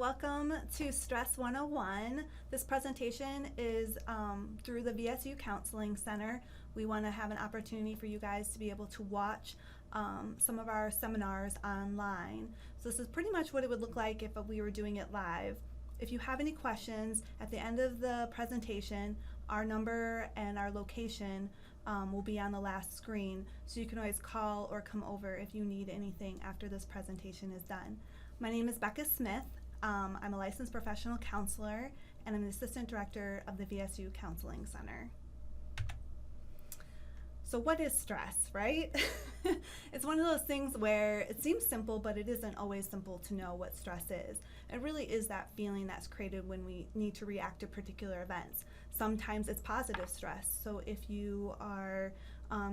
welcome to Stress 101. This presentation is through the VSU Counseling Center. We want to have an opportunity for you guys to be able to watch some of our seminars online. So this is pretty much what it would look like if we were doing it live. If you have any questions at the end of the presentation, our number and our location will be on the last screen, so you can always call or come over if you need anything after this presentation is done. My name is Becca Smith. I'm a licensed professional counselor, and I'm the assistant director of the VSU Counseling Center. So what is stress, right? It's one of those things where it seems simple, but it isn't always simple to know what stress is. It really is that feeling that's created when we need to react to particular events. Sometimes it's positive stress. So if you are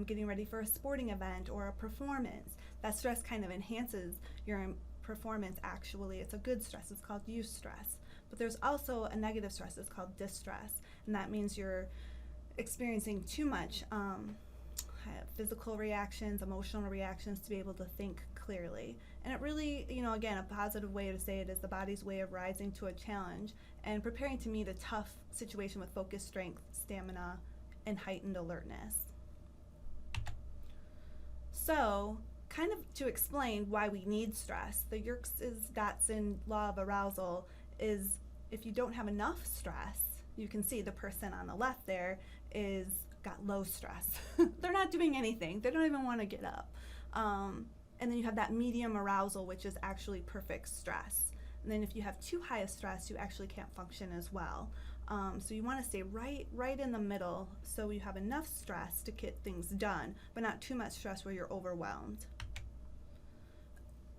getting ready for a sporting event or a performance, that stress kind of enhances your performance. Actually, it's a good stress. It's called eustress. But there's also a negative stress. It's called distress, and that means you're experiencing too much physical reactions, emotional reactions to be able to think clearly. And it really, again, a positive way to say it is the body's way of rising to a challenge and preparing to meet a tough situation with focus, strength, stamina, and heightened alertness. So, kind of to explain why we need stress, the Yerkes-Dodson law of arousal is if you don't have enough stress, you can see the person on the left there is got low stress. They're not doing anything. They don't even want to get up. And then you have that medium arousal, which is actually perfect stress. And then if you have too high a stress, you actually can't function as well. So you want to stay right in the middle, so you have enough stress to get things done, but not too much stress where you're overwhelmed.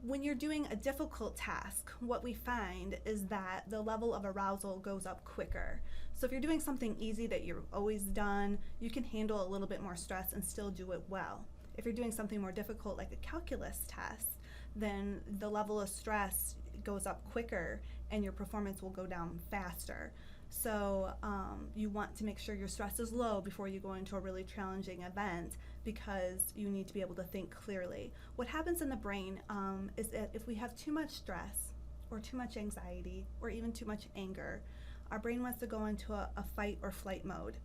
When you're doing a difficult task, what we find is that the level of arousal goes up quicker. So if you're doing something easy that you've always done, you can handle a little bit more stress and still do it well. If you're doing something more difficult like a calculus test, then the level of stress goes up quicker and your performance will go down faster. So you want to make sure your stress is low before you go into a really challenging event, because you need to be able to think clearly. What happens in the brain is that if we have too much stress or too much anxiety or even too much anger, our brain wants to go into a fight or flight mode.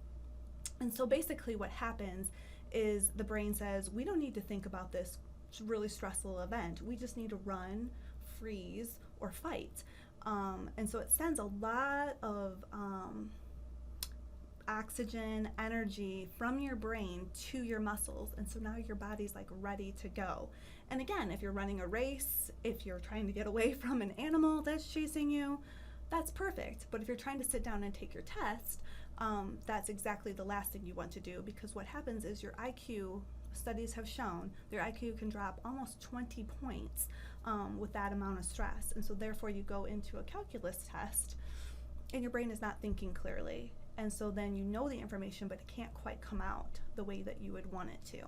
And so basically what happens is the brain says, we don't need to think about this really stressful event. We just need to run, freeze, or fight. And so it sends a lot of oxygen, energy from your brain to your muscles, and so now your body's like ready to go. And again, if you're running a race, if you're trying to get away from an animal that's chasing you, that's perfect. But if you're trying to sit down and take your test, that's exactly the last thing you want to do, because what happens is your IQ, studies have shown, their IQ can drop almost 20 points with that amount of stress. And so therefore you go into a calculus test and your brain is not thinking clearly. And so then you know the information, but it can't quite come out the way that you would want it to.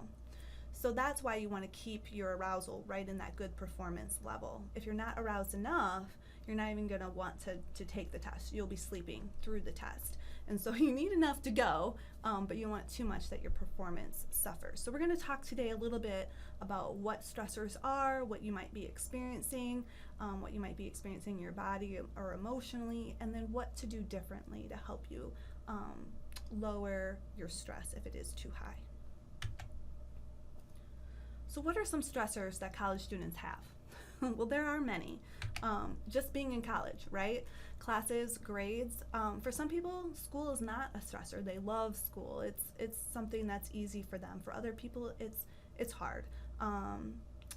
So that's why you want to keep your arousal right in that good performance level. If you're not aroused enough, you're not even going to want to take the test. You'll be sleeping through the test. And so you need enough to go, but you want too much that your performance suffers. So we're going to talk today a little bit about what stressors are, what you might be experiencing, what you might be experiencing in your body or emotionally, and then what to do differently to help you lower your stress if it is too high. So what are some stressors that college students have? Well, there are many. Just being in college, right? Classes, grades. For some people, school is not a stressor. They love school. It's something that's easy for them. For other people, it's hard.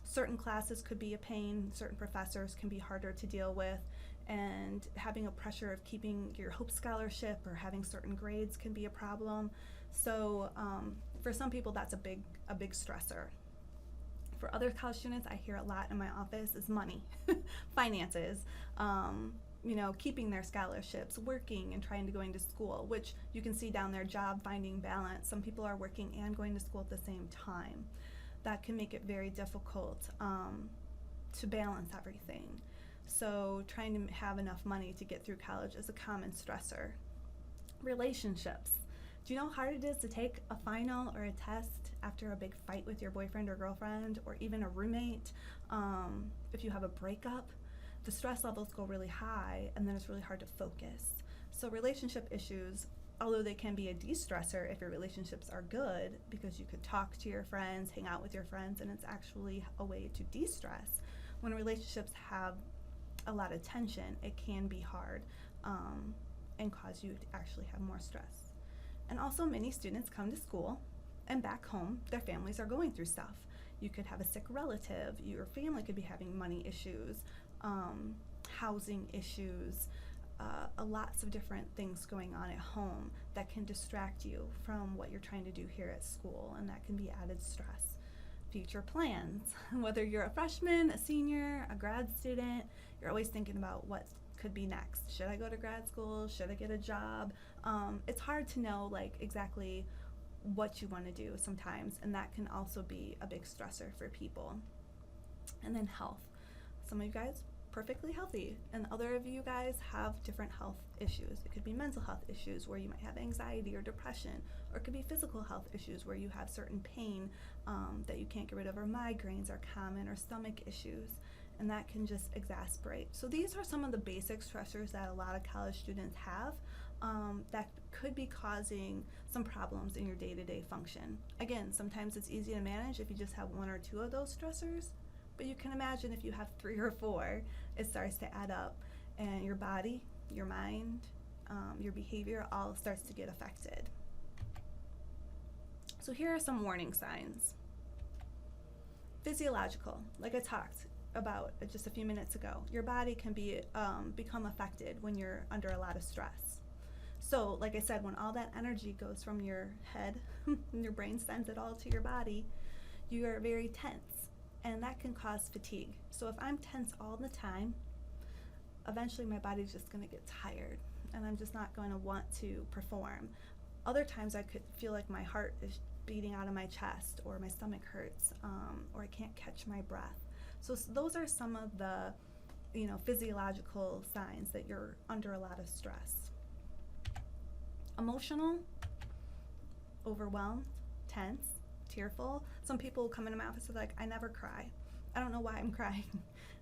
Certain classes could be a pain. Certain professors can be harder to deal with. And having a pressure of keeping your Hope Scholarship or having certain grades can be a problem. So for some people, that's a big stressor. For other college students, I hear a lot in my office is money, finances, keeping their scholarships, working and trying to going to school, which you can see down there, job finding balance. Some people are working and going to school at the same time. That can make it very difficult to balance everything. So trying to have enough money to get through college is a common stressor. Relationships. Do you know how hard it is to take a final or a test after a big fight with your boyfriend or girlfriend, or even a roommate? If you have a breakup, the stress levels go really high, and then it's really hard to focus. So relationship issues, although they can be a de-stressor if your relationships are good, because you could talk to your friends, hang out with your friends, and it's actually a way to de-stress. When relationships have a lot of tension, it can be hard and cause you to actually have more stress. And also, many students come to school, and back home, their families are going through stuff. You could have a sick relative, your family could be having money issues, housing issues, lots of different things going on at home that can distract you from what you're trying to do here at school, and that can be added stress. Future plans, whether you're a freshman, a senior, a grad student, you're always thinking about what could be next. Should I go to grad school? Should I get a job? It's hard to know like exactly what you want to do sometimes, and that can also be a big stressor for people. And then health. Some of you guys perfectly healthy, and other of you guys have different health issues. It could be mental health issues where you might have anxiety or depression, or it could be physical health issues where you have certain pain that you can't get rid of, or migraines are common, or stomach issues, and that can just exacerbate. So these are some of the basic stressors that a lot of college students have that could be causing some problems in your day-to-day function. Again, sometimes it's easy to manage if you just have one or two of those stressors, but you can imagine if you have 3 or 4, it starts to add up, and your body, your mind, your behavior all starts to get affected. So here are some warning signs. Physiological, like I talked about just a few minutes ago, your body can be become affected when you're under a lot of stress. So like I said, when all that energy goes from your head, and your brain sends it all to your body, you are very tense, and that can cause fatigue. So if I'm tense all the time, eventually my body's just going to get tired, and I'm just not going to want to perform. Other times I could feel like my heart is beating out of my chest, or my stomach hurts, or I can't catch my breath. So those are some of the, physiological signs that you're under a lot of stress. Emotional, overwhelmed, tense, tearful. Some people come into my office and they're like, I never cry. I don't know why I'm crying.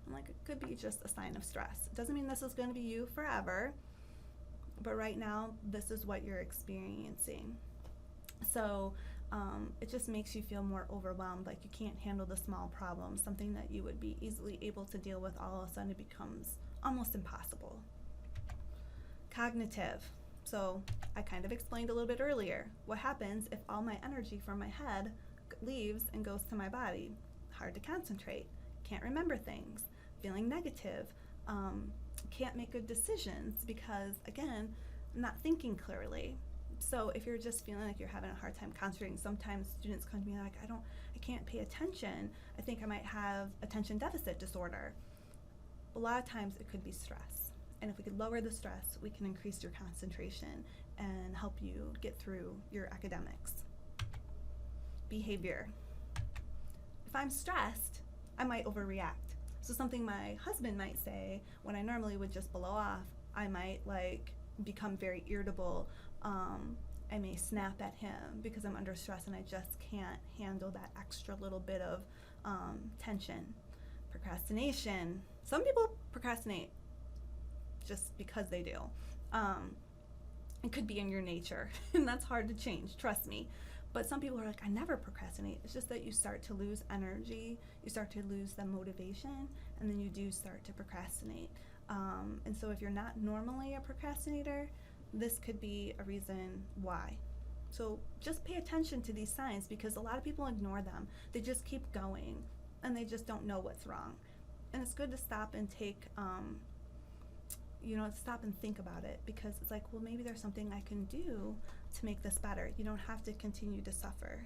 I'm like, it could be just a sign of stress. It doesn't mean this is going to be you forever, but right now, this is what you're experiencing. So it just makes you feel more overwhelmed, like you can't handle the small problems. Something that you would be easily able to deal with, all of a sudden it becomes almost impossible. Cognitive. So I kind of explained a little bit earlier what happens if all my energy from my head leaves and goes to my body. Hard to concentrate, can't remember things, feeling negative, can't make good decisions because, again, not thinking clearly. So if you're just feeling like you're having a hard time concentrating, sometimes students come to me like, I can't pay attention. I think I might have attention deficit disorder. A lot of times it could be stress. And if we could lower the stress, we can increase your concentration and help you get through your academics. Behavior. If I'm stressed, I might overreact. So something my husband might say when I normally would just blow off, I might become very irritable. I may snap at him because I'm under stress and I just can't handle that extra little bit of tension. Procrastination. Some people procrastinate just because they do. It could be in your nature, and that's hard to change, trust me. But some people are like, I never procrastinate. It's just that you start to lose energy, you start to lose the motivation, and then you do start to procrastinate. And so if you're not normally a procrastinator, this could be a reason why. So just pay attention to these signs, because a lot of people ignore them. They just keep going, and they just don't know what's wrong. And it's good to stop and stop and think about it, because it's like, well, maybe there's something I can do to make this better. You don't have to continue to suffer.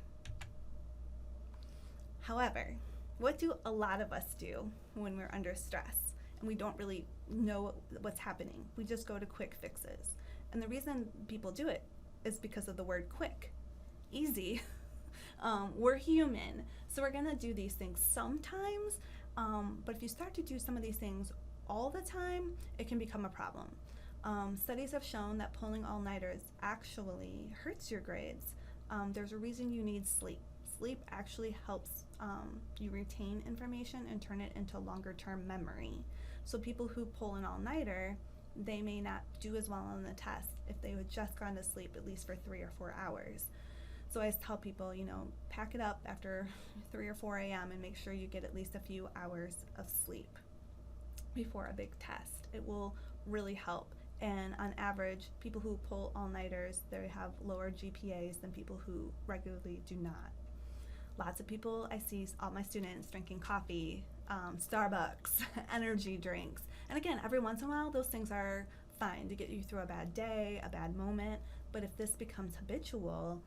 However, what do a lot of us do when we're under stress and we don't really know what's happening? We just go to quick fixes. And the reason people do it is because of the word quick, easy. We're human, so we're gonna do these things sometimes, but if you start to do some of these things all the time, it can become a problem. Studies have shown that pulling all-nighters actually hurts your grades. There's a reason you need sleep. Sleep actually helps you retain information and turn it into longer-term memory. So people who pull an all-nighter, they may not do as well on the test if they had just gone to sleep at least for 3 or 4 hours. So I tell people, pack it up after 3 or 4 a.m. and make sure you get at least a few hours of sleep before a big test. It will really help. And on average, people who pull all-nighters, they have lower GPAs than people who regularly do not. Lots of people, I see all my students drinking coffee, Starbucks, energy drinks. And again, every once in a while, those things are fine to get you through a bad day, a bad moment. But if this becomes habitual,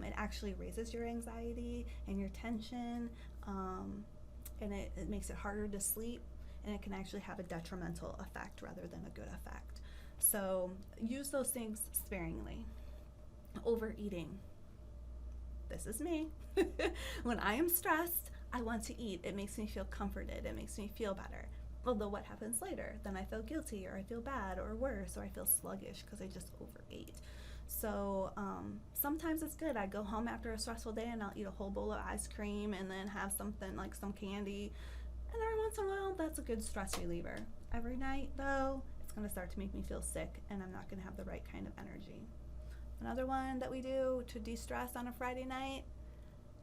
it actually raises your anxiety and your tension, and it makes it harder to sleep, and it can actually have a detrimental effect rather than a good effect. So use those things sparingly. Overeating. This is me. When I am stressed, I want to eat. It makes me feel comforted. It makes me feel better. Although what happens later? Then I feel guilty, or I feel bad, or worse, or I feel sluggish because I just overate. So sometimes it's good. I go home after a stressful day and I'll eat a whole bowl of ice cream and then have something like some candy. And every once in a while, that's a good stress reliever. Every night, though, it's going to start to make me feel sick and I'm not going to have the right kind of energy. Another one that we do to de-stress on a Friday night,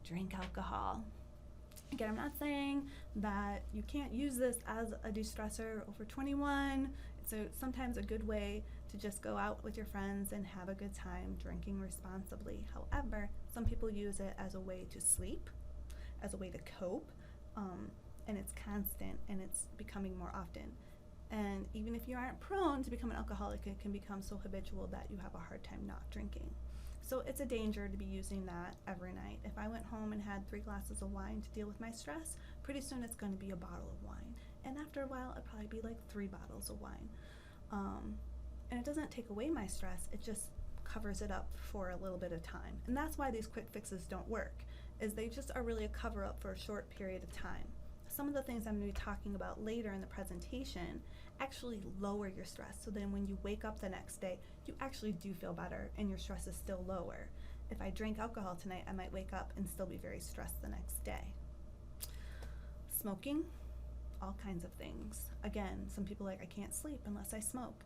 drink alcohol. Again, I'm not saying that you can't use this as a de-stressor over 21. It's sometimes a good way to just go out with your friends and have a good time drinking responsibly. However, some people use it as a way to sleep, as a way to cope, and it's constant and it's becoming more often. And even if you aren't prone to become an alcoholic, it can become so habitual that you have a hard time not drinking. So it's a danger to be using that every night. If I went home and had 3 glasses of wine to deal with my stress, pretty soon it's going to be a bottle of wine. And after a while, it'll probably be like 3 bottles of wine. And it doesn't take away my stress, it just covers it up for a little bit of time. And that's why these quick fixes don't work, is they just are really a cover up for a short period of time. Some of the things I'm going to be talking about later in the presentation actually lower your stress, so then when you wake up the next day, you actually do feel better and your stress is still lower. If I drink alcohol tonight, I might wake up and still be very stressed the next day. Smoking, all kinds of things. Again, some people are like, I can't sleep unless I smoke,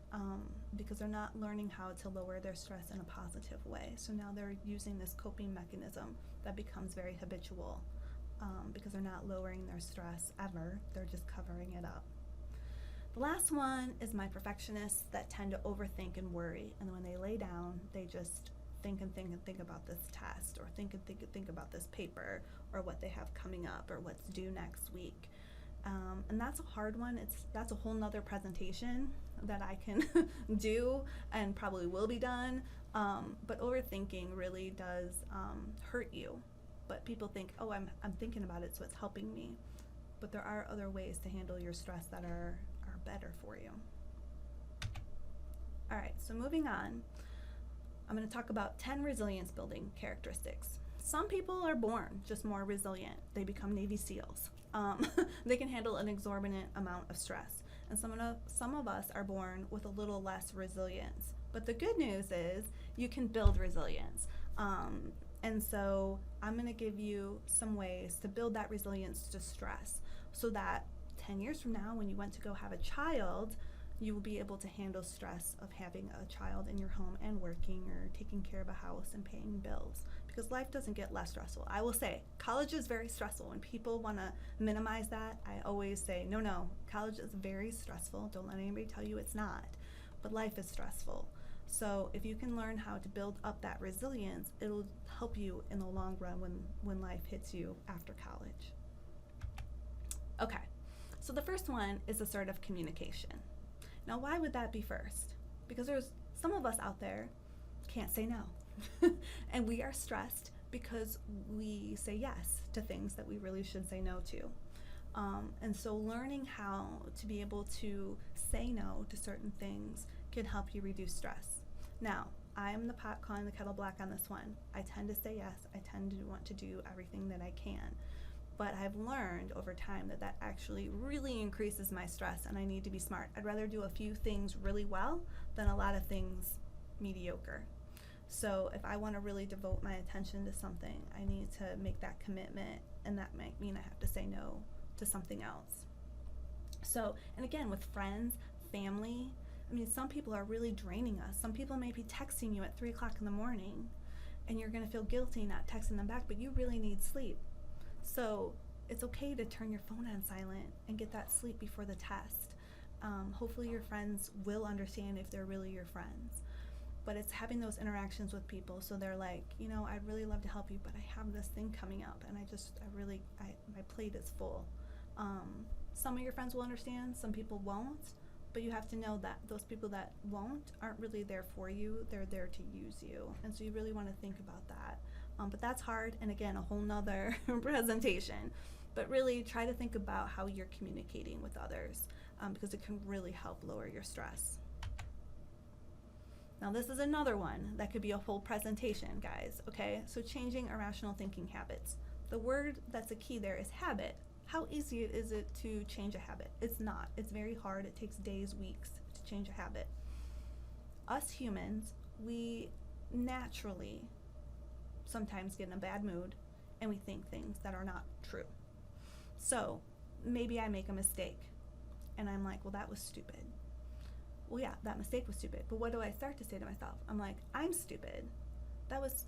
because they're not learning how to lower their stress in a positive way. So now they're using this coping mechanism that becomes very habitual, because they're not lowering their stress ever, they're just covering it up. The last one is my perfectionists that tend to overthink and worry, and when they lay down, they just think and think and think about this test, or think and think and think about this paper, or what they have coming up, or what's due next week. And that's a hard one. That's a whole nother presentation that I can do and probably will be done. But overthinking really does hurt you. But people think, oh, I'm thinking about it, so it's helping me. But there are other ways to handle your stress that are better for you. All right, so moving on, I'm going to talk about 10 resilience building characteristics. Some people are born just more resilient. They become Navy SEALs. They can handle an exorbitant amount of stress. And some of us are born with a little less resilience. But the good news is you can build resilience. And so I'm going to give you some ways to build that resilience to stress, so that 10 years from now, when you want to go have a child, you will be able to handle stress of having a child in your home and working, or taking care of a house and paying bills, because life doesn't get less stressful. I will say college is very stressful. When people want to minimize that, I always say, no, college is very stressful. Don't let anybody tell you it's not, but life is stressful. So if you can learn how to build up that resilience, it'll help you in the long run when life hits you after college. Okay, so the first one is assertive communication. Now, why would that be first? Because there's some of us out there can't say no. And we are stressed because we say yes to things that we really should say no to. And so learning how to be able to say no to certain things can help you reduce stress. Now, I am the pot calling the kettle black on this one. I tend to say yes. I tend to want to do everything that I can. But I've learned over time that actually really increases my stress, and I need to be smart. I'd rather do a few things really well than a lot of things mediocre. So if I want to really devote my attention to something, I need to make that commitment, and that might mean I have to say no to something else. So, and again, with friends, family, I mean, some people are really draining us. Some people may be texting you at 3 o'clock in the morning, and you're going to feel guilty not texting them back, but you really need sleep. So it's okay to turn your phone on silent and get that sleep before the test. Hopefully your friends will understand if they're really your friends. But it's having those interactions with people, so they're like, you know, I'd really love to help you, but I have this thing coming up, and my plate is full. Some of your friends will understand, some people won't, but you have to know that those people that won't aren't really there for you, they're there to use you. And so you really want to think about that. But that's hard, and again, a whole nother presentation. But really try to think about how you're communicating with others, because it can really help lower your stress. Now this is another one that could be a whole presentation, guys, okay? So changing irrational thinking habits. The word that's a key there is habit. How easy is it to change a habit? It's not. It's very hard. It takes days, weeks to change a habit. Us humans, we naturally sometimes get in a bad mood and we think things that are not true. So maybe I make a mistake and I'm like, well, that was stupid. Well, yeah, that mistake was stupid. But what do I start to say to myself? I'm like, I'm stupid. That was,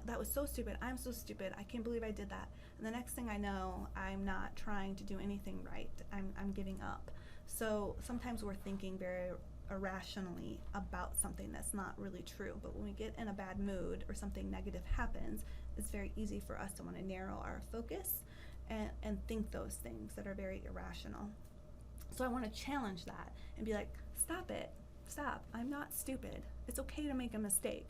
that was so stupid. I'm so stupid. I can't believe I did that. And the next thing I know, I'm not trying to do anything right. I'm giving up. So sometimes we're thinking very irrationally about something that's not really true. But when we get in a bad mood or something negative happens, it's very easy for us to want to narrow our focus and think those things that are very irrational. So I want to challenge that and be like, stop it. Stop. I'm not stupid. It's okay to make a mistake.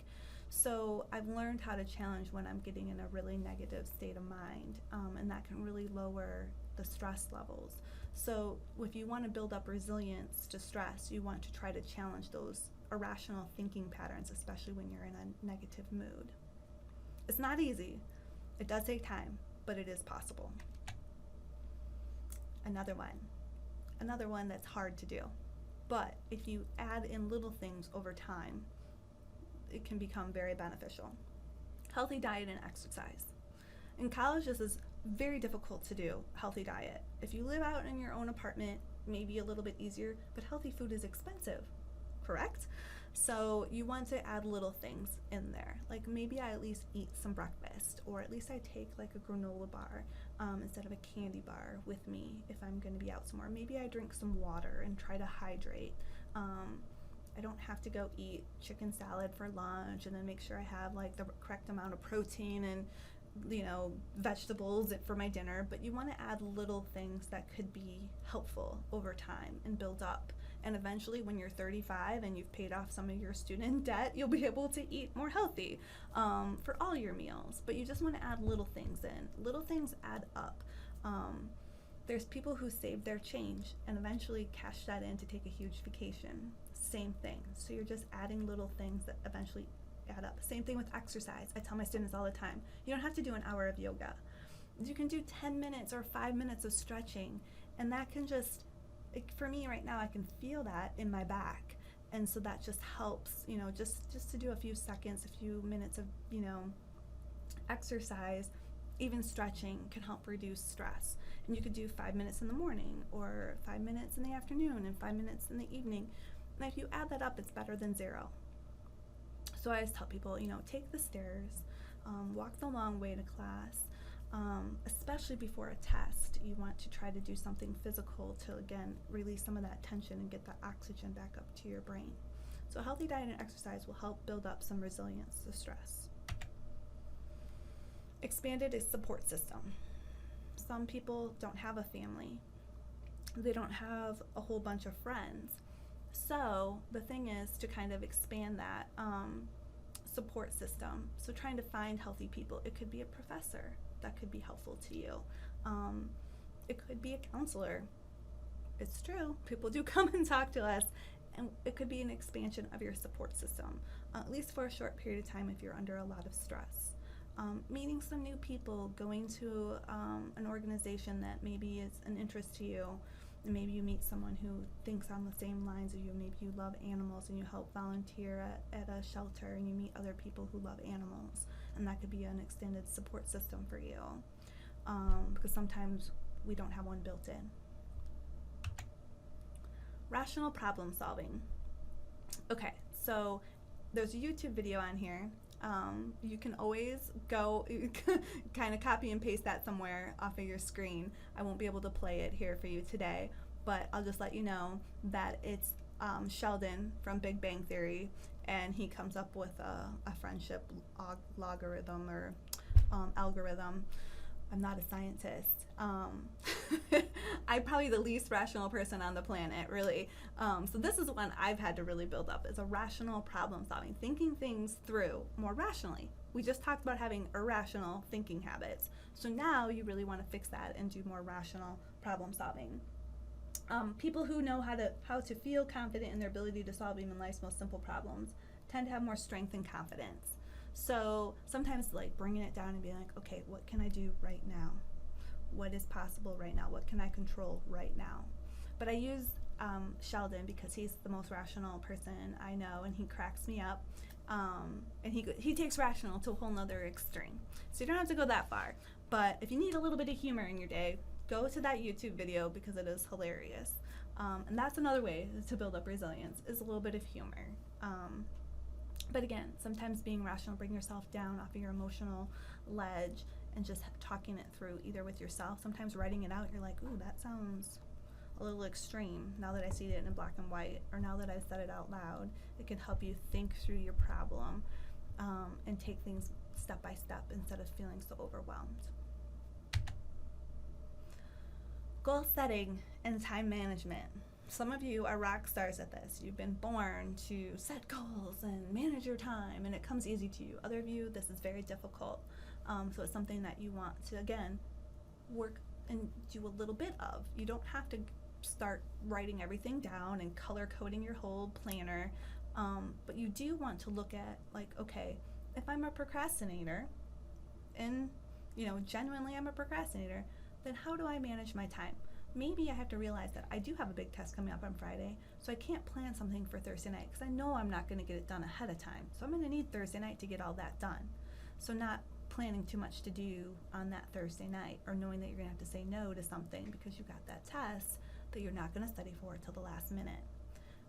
So I've learned how to challenge when I'm getting in a really negative state of mind, and that can really lower the stress levels. So if you want to build up resilience to stress, you want to try to challenge those irrational thinking patterns, especially when you're in a negative mood. It's not easy. It does take time, but it is possible. Another one that's hard to do. But if you add in little things over time, it can become very beneficial. Healthy diet and exercise. In college, this is very difficult to do, healthy diet. If you live out in your own apartment, maybe a little bit easier, but healthy food is expensive, correct? So you want to add little things in there. Like maybe I at least eat some breakfast, or at least I take like a granola bar instead of a candy bar with me if I'm going to be out somewhere. Maybe I drink some water and try to hydrate. I don't have to go eat chicken salad for lunch and then make sure I have like the correct amount of protein and vegetables for my dinner, but you want to add little things that could be helpful over time and build up. And eventually when you're 35 and you've paid off some of your student debt, you'll be able to eat more healthy for all your meals. But you just want to add little things in. Little things add up. There's people who save their change and eventually cash that in to take a huge vacation. Same thing. So you're just adding little things that eventually add up. Same thing with exercise. I tell my students all the time, you don't have to do an hour of yoga. You can do 10 minutes or 5 minutes of stretching, and that can just, for me right now, I can feel that in my back, and so that just helps, just to do a few seconds, a few minutes of, exercise, even stretching can help reduce stress. And you could do 5 minutes in the morning, or 5 minutes in the afternoon, and 5 minutes in the evening. And if you add that up, it's better than zero. So I always tell people, take the stairs, walk the long way to class, especially before a test. You want to try to do something physical to, again, release some of that tension and get the oxygen back up to your brain. So a healthy diet and exercise will help build up some resilience to stress. Expanded is support system. Some people don't have a family. They don't have a whole bunch of friends. So the thing is to kind of expand that support system. So trying to find healthy people. It could be a professor that could be helpful to you. It could be a counselor. It's true. People do come and talk to us. And it could be an expansion of your support system, at least for a short period of time if you're under a lot of stress. Meeting some new people, going to an organization that maybe is an interest to you. And maybe you meet someone who thinks on the same lines as you. Maybe you love animals and you help volunteer at a shelter and you meet other people who love animals. And that could be an extended support system for you. Because sometimes we don't have one built in. Rational problem solving. Okay, so there's a YouTube video on here. You can always go kind of copy and paste that somewhere off of your screen. I won't be able to play it here for you today, but I'll just let you know that it's Sheldon from Big Bang Theory, and he comes up with a friendship logarithm or algorithm. I'm not a scientist. I'm probably the least rational person on the planet, really. So this is one I've had to really build up, is a rational problem solving, thinking things through more rationally. We just talked about having irrational thinking habits. So now you really want to fix that and do more rational problem solving. People who know how to feel confident in their ability to solve even life's most simple problems tend to have more strength and confidence. So sometimes like bringing it down and being like, okay, what can I do right now? What is possible right now? What can I control right now? But I use Sheldon because he's the most rational person I know, and he cracks me up. And he takes rational to a whole nother extreme. So you don't have to go that far. But if you need a little bit of humor in your day, go to that YouTube video because it is hilarious. And that's another way to build up resilience, is a little bit of humor. But again, sometimes being rational, bring yourself down off of your emotional ledge and just talking it through, either with yourself. Sometimes writing it out, you're like, ooh, that sounds a little extreme now that I see it in black and white, or now that I've said it out loud. It can help you think through your problem and take things step by step instead of feeling so overwhelmed. Goal setting and time management. Some of you are rock stars at this. You've been born to set goals and manage your time, and it comes easy to you. Other of you, this is very difficult. So it's something that you want to, again, work and do a little bit of. You don't have to start writing everything down and color coding your whole planner, but you do want to look at, like, okay, if I'm a procrastinator, and, you know, genuinely I'm a procrastinator, then how do I manage my time? Maybe I have to realize that I do have a big test coming up on Friday, so I can't plan something for Thursday night because I know I'm not going to get it done ahead of time. So I'm going to need Thursday night to get all that done. So not planning too much to do on that Thursday night, or knowing that you're going to have to say no to something because you got that test that you're not going to study for till the last minute.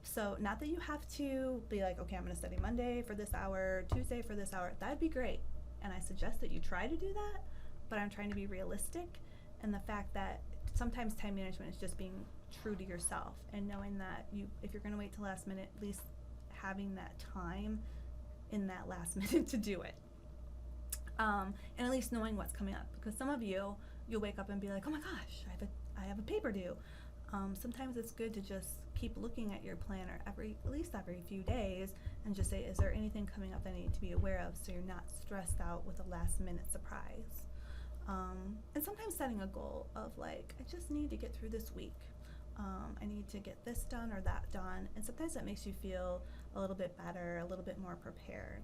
So not that you have to be like, okay, I'm going to study Monday for this hour, Tuesday for this hour. That'd be great. And I suggest that you try to do that, but I'm trying to be realistic, and the fact that sometimes time management is just being true to yourself and knowing that if you're going to wait till last minute, at least having that time in that last minute to do it. And at least knowing what's coming up, because some of you'll wake up and be like, oh my gosh, I have a paper due. Sometimes it's good to just keep looking at your planner at least every few days and just say, is there anything coming up that I need to be aware of, so you're not stressed out with a last minute surprise. And sometimes setting a goal of like, I just need to get through this week. I need to get this done or that done. And sometimes that makes you feel a little bit better, a little bit more prepared.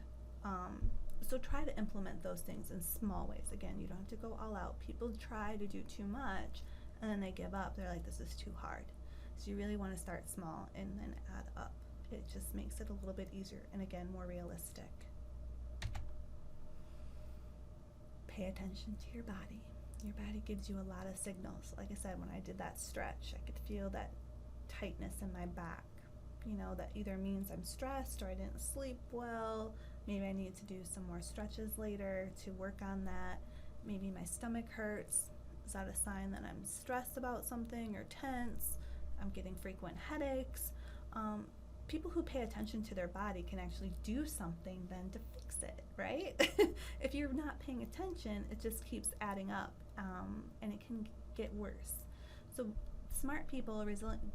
So try to implement those things in small ways. Again, you don't have to go all out. People try to do too much and then they give up. They're like, this is too hard. So you really want to start small and then add up. It just makes it a little bit easier and, again, more realistic. Pay attention to your body. Your body gives you a lot of signals. Like I said, when I did that stretch, I could feel that tightness in my back. You know, that either means I'm stressed or I didn't sleep well. Maybe I need to do some more stretches later to work on that. Maybe my stomach hurts. Is that a sign that I'm stressed about something or tense? I'm getting frequent headaches. People who pay attention to their body can actually do something then to fix it, right? If you're not paying attention, it just keeps adding up, and it can get worse. So smart people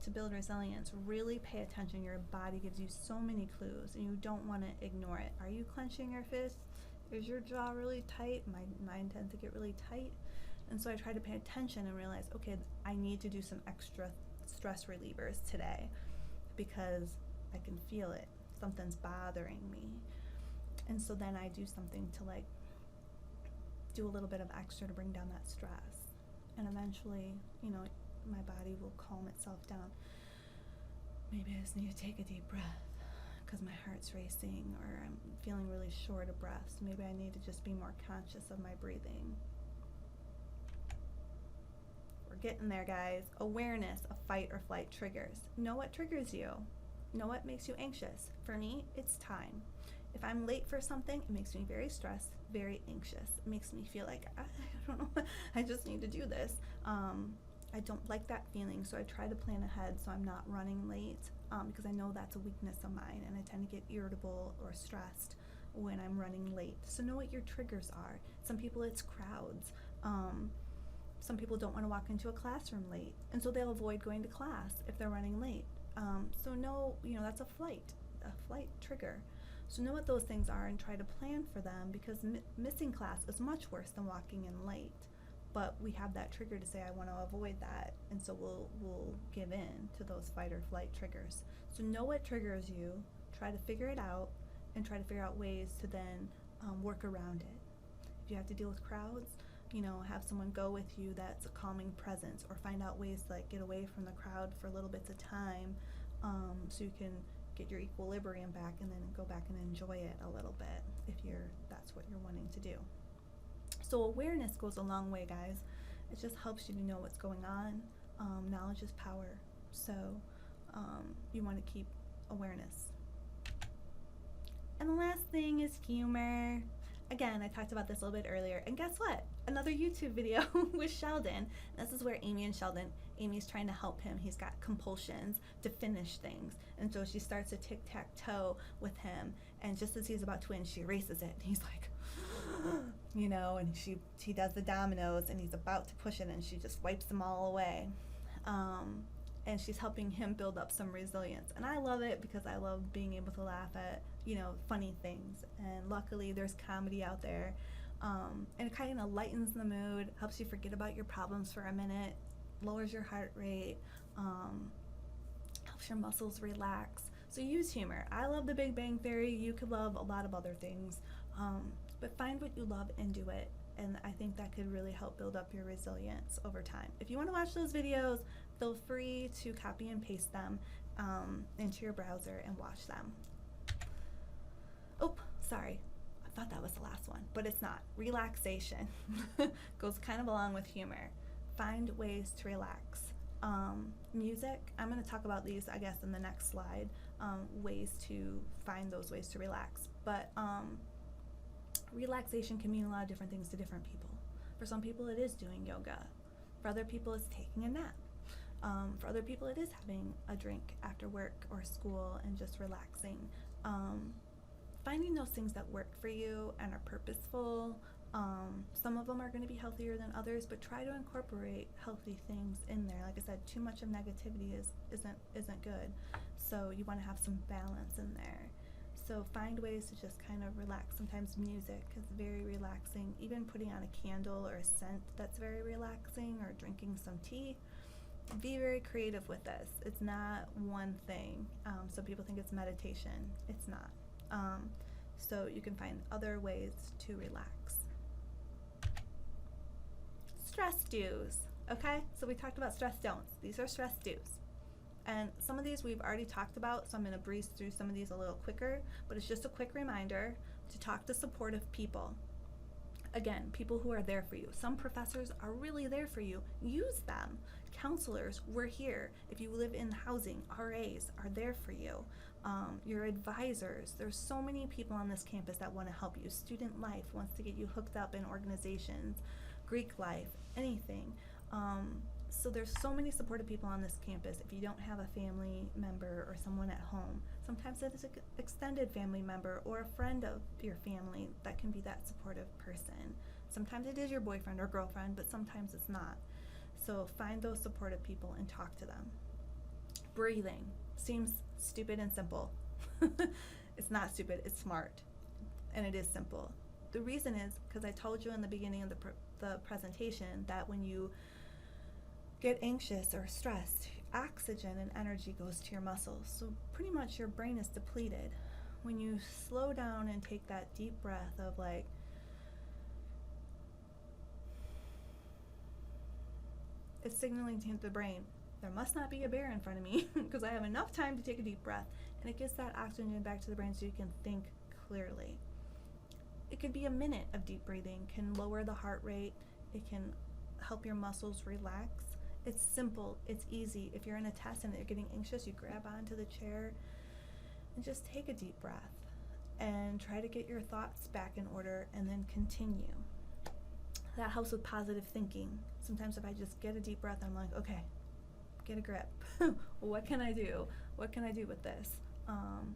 to build resilience really pay attention. Your body gives you so many clues, and you don't want to ignore it. Are you clenching your fist? Is your jaw really tight? Mine tends to get really tight. And so I try to pay attention and realize, okay, I need to do some extra stress relievers today because I can feel it. Something's bothering me. And so then I do something to like do a little bit of extra to bring down that stress. And eventually, you know, my body will calm itself down. Maybe I just need to take a deep breath because my heart's racing, or I'm feeling really short of breath. So maybe I need to just be more conscious of my breathing. Or getting there, guys. Awareness of fight or flight triggers. Know what triggers you. Know what makes you anxious. For me, it's time. If I'm late for something, it makes me very stressed, very anxious. It makes me feel like, I don't know, I just need to do this. I don't like that feeling, so I try to plan ahead so I'm not running late, because I know that's a weakness of mine, and I tend to get irritable or stressed when I'm running late. So know what your triggers are. Some people, it's crowds. Some people don't want to walk into a classroom late, and so they'll avoid going to class if they're running late. So know, that's a flight trigger. So know what those things are and try to plan for them, because missing class is much worse than walking in late. But we have that trigger to say, I want to avoid that, and so we'll give in to those fight or flight triggers. So know what triggers you, try to figure it out, and try to figure out ways to then work around it. If you have to deal with crowds, have someone go with you that's a calming presence, or find out ways to get away from the crowd for little bits of time, so you can get your equilibrium back and then go back and enjoy it a little bit if that's what you're wanting to do. So awareness goes a long way, guys. It just helps you to know what's going on. Knowledge is power. So you want to keep awareness. And the last thing is humor. Again, I talked about this a little bit earlier, and guess what? Another YouTube video with Sheldon. This is where Amy's trying to help him. He's got compulsions to finish things, and so she starts a tic-tac-toe with him, and just as he's about to win, she erases it, and he's like, and he does the dominoes, and he's about to push it, and she just wipes them all away. And she's helping him build up some resilience. And I love it because I love being able to laugh at, funny things. And luckily there's comedy out there. And it kind of lightens the mood, helps you forget about your problems for a minute, lowers your heart rate, helps your muscles relax. So use humor. I love The Big Bang Theory. You could love a lot of other things. But find what you love and do it. And I think that could really help build up your resilience over time. If you want to watch those videos, feel free to copy and paste them into your browser and watch them. Oh, sorry. I thought that was the last one, but it's not. Relaxation goes kind of along with humor. Find ways to relax. Music, I'm going to talk about these, I guess, in the next slide, ways to find those ways to relax. But relaxation can mean a lot of different things to different people. For some people, it is doing yoga. For other people, it's taking a nap. For other people, it is having a drink after work or school and just relaxing. Finding those things that work for you and are purposeful. Some of them are going to be healthier than others, but try to incorporate healthy things in there. Like I said, too much of negativity isn't good. So you want to have some balance in there. So find ways to just kind of relax. Sometimes music is very relaxing. Even putting on a candle or a scent that's very relaxing, or drinking some tea. Be very creative with this. It's not one thing. Some people think it's meditation. It's not. So you can find other ways to relax. Stress do's. Okay, so we talked about stress don'ts. These are stress do's. And some of these we've already talked about, so I'm going to breeze through some of these a little quicker, but it's just a quick reminder to talk to supportive people. Again, people who are there for you. Some professors are really there for you. Use them. Counselors, we're here. If you live in housing, RAs are there for you. Your advisors, there's so many people on this campus that want to help you. Student Life wants to get you hooked up in organizations. Greek Life, anything. So there's so many supportive people on this campus. If you don't have a family member or someone at home, sometimes it is an extended family member or a friend of your family that can be that supportive person. Sometimes it is your boyfriend or girlfriend, but sometimes it's not. So find those supportive people and talk to them. Breathing seems stupid and simple. It's not stupid, it's smart, and it is simple. The reason is because I told you in the beginning of the presentation that when you get anxious or stressed, oxygen and energy goes to your muscles. So pretty much your brain is depleted. When you slow down and take that deep breath of it's signaling to the brain, there must not be a bear in front of me because I have enough time to take a deep breath. And it gets that oxygen back to the brain so you can think clearly. It could be a minute of deep breathing, can lower the heart rate, it can help your muscles relax, It's simple, it's easy. If you're in a test and you're getting anxious, you grab onto the chair and just take a deep breath and try to get your thoughts back in order and then continue. That helps with positive thinking. Sometimes if I just get a deep breath, I'm like, okay, get a grip. What can I do? What can I do with this?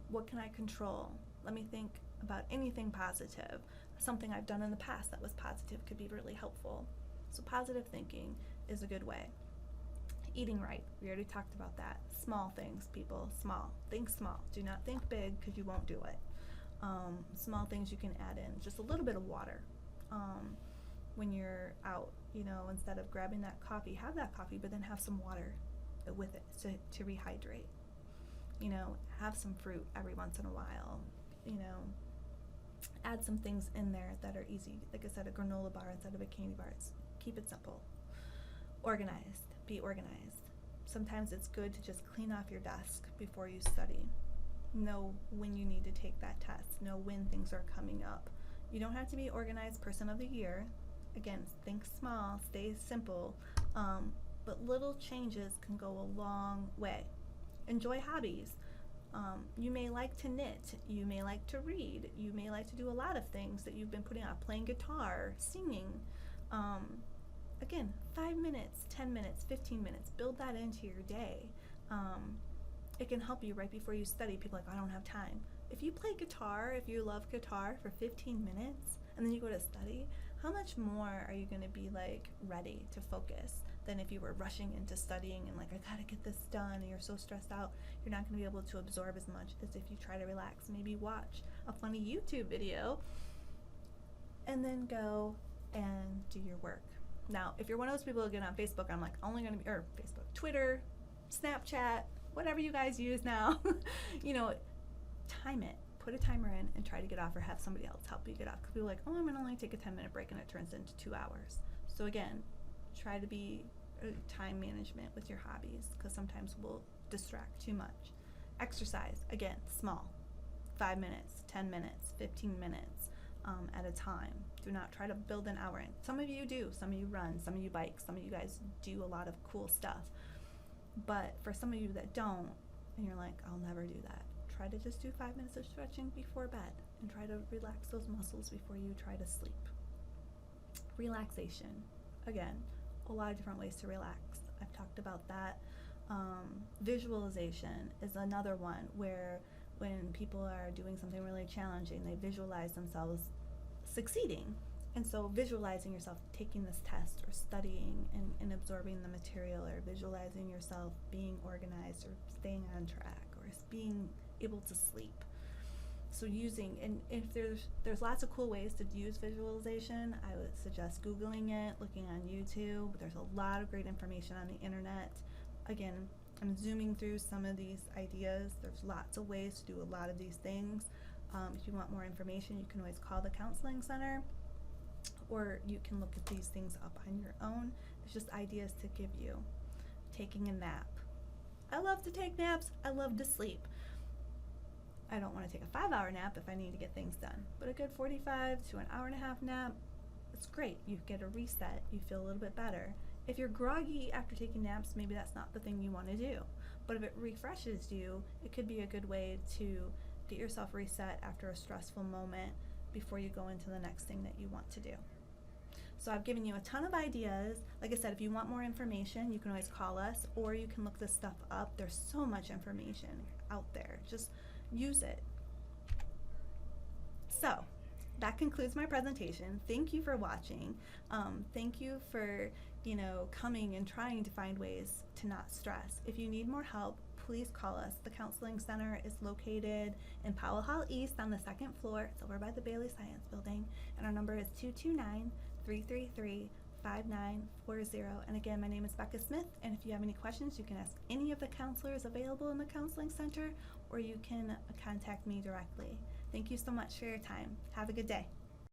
What can I control? Let me think about anything positive. Something I've done in the past that was positive could be really helpful. So positive thinking is a good way. Eating right, we already talked about that. Small things, people, small. Think small. Do not think big because you won't do it. Small things you can add in, just a little bit of water. When you're out, instead of grabbing that coffee, have that coffee, but then have some water with it to rehydrate. Have some fruit every once in a while. Add some things in there that are easy. Like I said, a granola bar instead of a candy bar. Keep it simple. Organized. Be organized. Sometimes it's good to just clean off your desk before you study. Know when you need to take that test. Know when things are coming up. You don't have to be organized person of the year. Again, think small, stay simple, but little changes can go a long way. Enjoy hobbies. You may like to knit, you may like to read, you may like to do a lot of things that you've been putting off, playing guitar, singing. Again, 5 minutes, 10 minutes, 15 minutes, build that into your day. It can help you right before you study. People are like, I don't have time. If you play guitar, if you love guitar for 15 minutes and then you go to study, how much more are you going to be ready to focus than if you were rushing into studying and I gotta get this done, and you're so stressed out? You're not going to be able to absorb as much as if you try to relax. Maybe watch a funny YouTube video and then go and do your work. Now, if you're one of those people who get on Facebook, I'm only going to be, or Facebook, Twitter, Snapchat, whatever you guys use now, time it. Put a timer in and try to get off, or have somebody else help you get off. Because people are like, I'm going to only take a 10-minute break, and it turns into 2 hours. So again, try to be time management with your hobbies, because sometimes we'll distract too much. Exercise, again, small. 5 minutes, 10 minutes, 15 minutes at a time. Do not try to build an hour in. Some of you do. Some of you run. Some of you bike. Some of you guys do a lot of cool stuff. But for some of you that don't, and you're like, I'll never do that, try to just do 5 minutes of stretching before bed and try to relax those muscles before you try to sleep. Relaxation. Again, a lot of different ways to relax. I've talked about that. Visualization is another one where when people are doing something really challenging, they visualize themselves succeeding. And so visualizing yourself taking this test or studying and absorbing the material, or visualizing yourself being organized or staying on track or being able to sleep. So using, and if there's lots of cool ways to use visualization, I would suggest Googling it, looking on YouTube. There's a lot of great information on the internet. Again, I'm zooming through some of these ideas. There's lots of ways to do a lot of these things. If you want more information, you can always call the counseling center, or you can look at these things up on your own. It's just ideas to give you. Taking a nap. I love to take naps. I love to sleep. I don't want to take a 5-hour nap if I need to get things done, but a good 45 to an hour and a half nap, it's great. You get a reset. You feel a little bit better. If you're groggy after taking naps, maybe that's not the thing you want to do. But if it refreshes you, it could be a good way to get yourself reset after a stressful moment before you go into the next thing that you want to do. So I've given you a ton of ideas. Like I said, if you want more information, you can always call us, or you can look this stuff up. There's so much information out there. Just use it. So that concludes my presentation. Thank you for watching. Thank you for coming and trying to find ways to not stress. If you need more help, please call us. The counseling center is located in Powell Hall East on the 2nd floor. It's over by the Bailey Science Building, and our number is 229-333-5940. And again, my name is Becca Smith, and if you have any questions, you can ask any of the counselors available in the counseling center, or you can contact me directly. Thank you so much for your time. Have a good day.